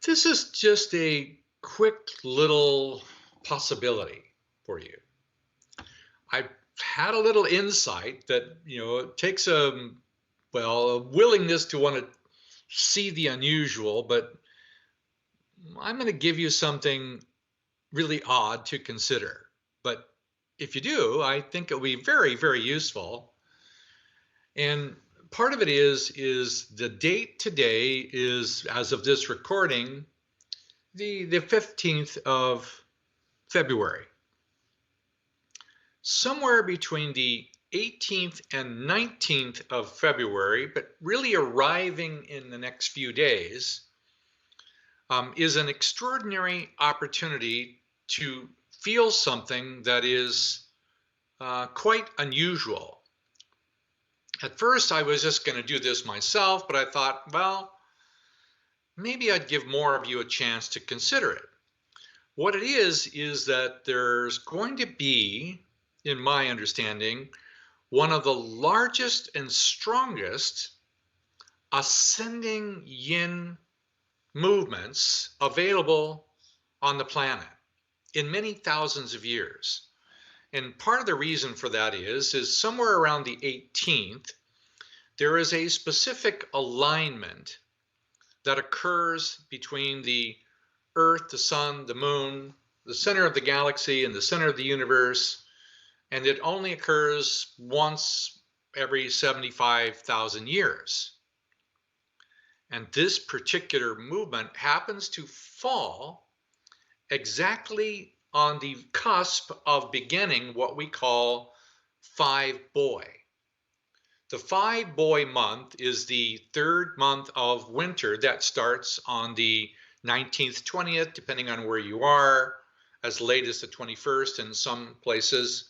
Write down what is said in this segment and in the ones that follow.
This is just a quick little possibility for you. I had a little insight that, it takes a willingness to want to see the unusual, but I'm going to give you something really odd to consider. But if you do, I think it'll be very, very useful. And part of it is the date today is, as of this recording, the 15th of February. Somewhere between the 18th and 19th of February, but really arriving in the next few days, is an extraordinary opportunity to feel something that is quite unusual. At first, I was just going to do this myself, but I thought, well, maybe I'd give more of you a chance to consider it. What it is that there's going to be, in my understanding, one of the largest and strongest ascending yin movements available on the planet in many thousands of years. And part of the reason for that is somewhere around the 18th, there is a specific alignment that occurs between the Earth, the Sun, the Moon, the center of the galaxy, and the center of the universe. And it only occurs once every 75,000 years. And this particular movement happens to fall exactly on the cusp of beginning what we call Five Boy. The Five Boy month is the third month of winter that starts on the 19th, 20th, depending on where you are, as late as the 21st in some places.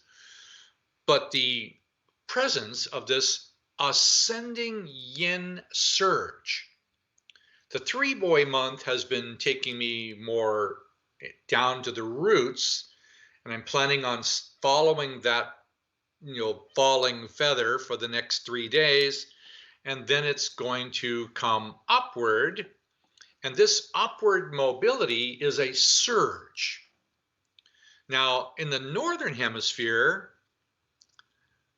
But the presence of this ascending yin surge. The Three Boy month has been taking me more down to the roots, and I'm planning on following that, falling feather for the next 3 days, and then it's going to come upward, and this upward mobility is a surge. Now, in the northern hemisphere,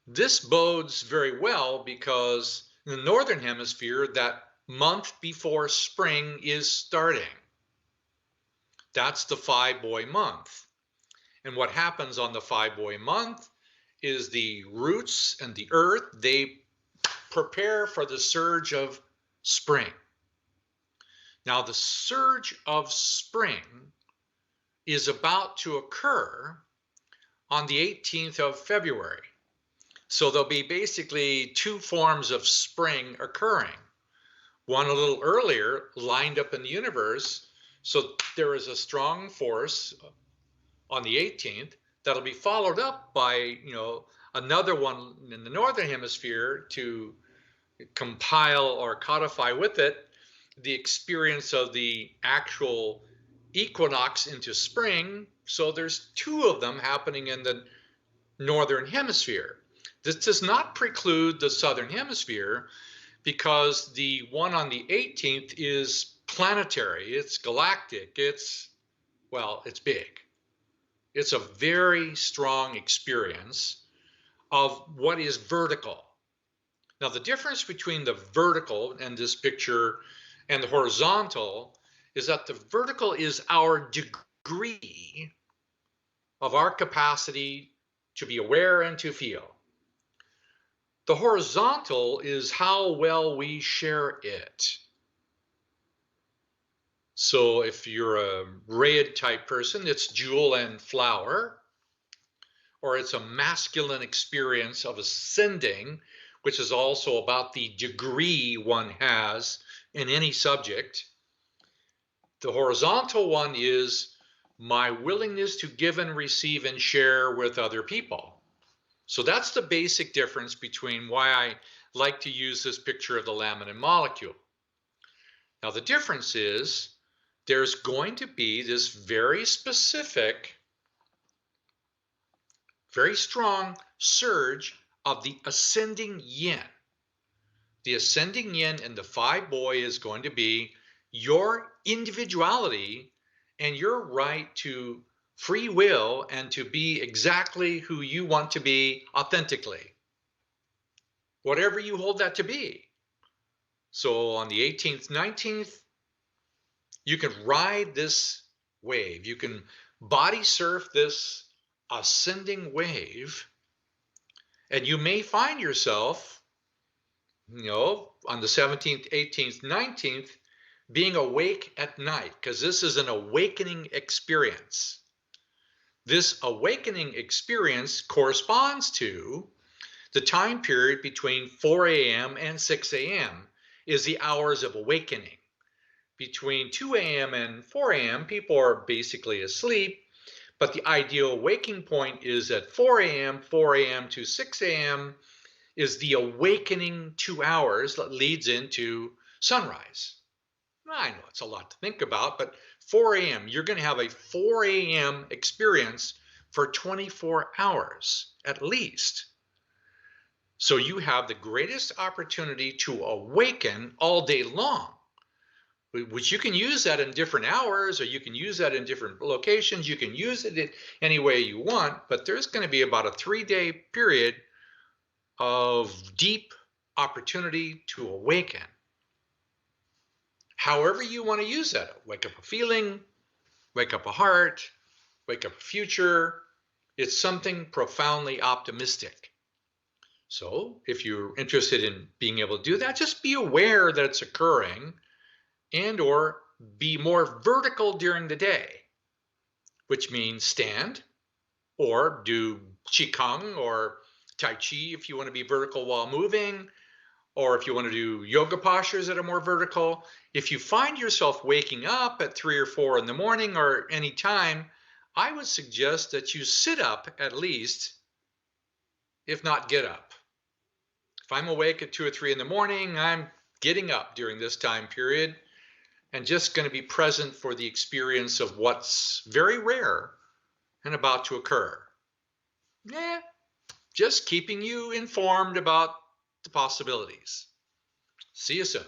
this bodes very well because in the northern hemisphere, that month before spring is starting. That's the Five Boy month. And what happens on the Five Boy month is the roots and the earth, they prepare for the surge of spring. Now, the surge of spring is about to occur on the 18th of February. So there'll be basically two forms of spring occurring. One a little earlier, lined up in the universe. So there is a strong force on the 18th that'll be followed up by, another one in the northern hemisphere to compile or codify with it the experience of the actual equinox into spring. So there's two of them happening in the northern hemisphere. This does not preclude the southern hemisphere, because the one on the 18th is planetary, it's galactic, it's big. It's a very strong experience of what is vertical. Now, the difference between the vertical in this picture and the horizontal is that the vertical is our degree of our capacity to be aware and to feel. The horizontal is how well we share it. So if you're a RAYID type person, it's jewel and flower, or it's a masculine experience of ascending, which is also about the degree one has in any subject. The horizontal one is my willingness to give and receive and share with other people. So that's the basic difference between why I like to use this picture of the laminin molecule. Now, the difference is there's going to be this very specific, very strong surge of the ascending yin. The ascending yin in the Five Boy is going to be your individuality and your right to free will and to be exactly who you want to be authentically, whatever you hold that to be. So on the 18th, 19th, you can ride this wave. You can body surf this ascending wave, and you may find yourself, on the 17th, 18th, 19th, being awake at night, because this is an awakening experience. This awakening experience corresponds to the time period between 4 a.m. and 6 a.m. is the hours of awakening. Between 2 a.m. and 4 a.m., people are basically asleep, but the ideal waking point is at 4 a.m. 4 a.m. to 6 a.m. is the awakening 2 hours that leads into sunrise. I know it's a lot to think about, but 4 a.m., you're going to have a 4 a.m. experience for 24 hours at least. So you have the greatest opportunity to awaken all day long, which you can use that in different hours, or you can use that in different locations. You can use it any way you want, but there's going to be about a 3-day period of deep opportunity to awaken. However you want to use that, wake up a feeling, wake up a heart, wake up a future. It's something profoundly optimistic. So if you're interested in being able to do that, just be aware that it's occurring, and or be more vertical during the day, which means stand or do qigong or tai chi if you want to be vertical while moving, or if you want to do yoga postures that are more vertical. If you find yourself waking up at 3 or 4 in the morning or any time, I would suggest that you sit up at least, if not get up. If I'm awake at 2 or 3 in the morning, I'm getting up during this time period and just going to be present for the experience of what's very rare and about to occur. Just keeping you informed about the possibilities. See you soon.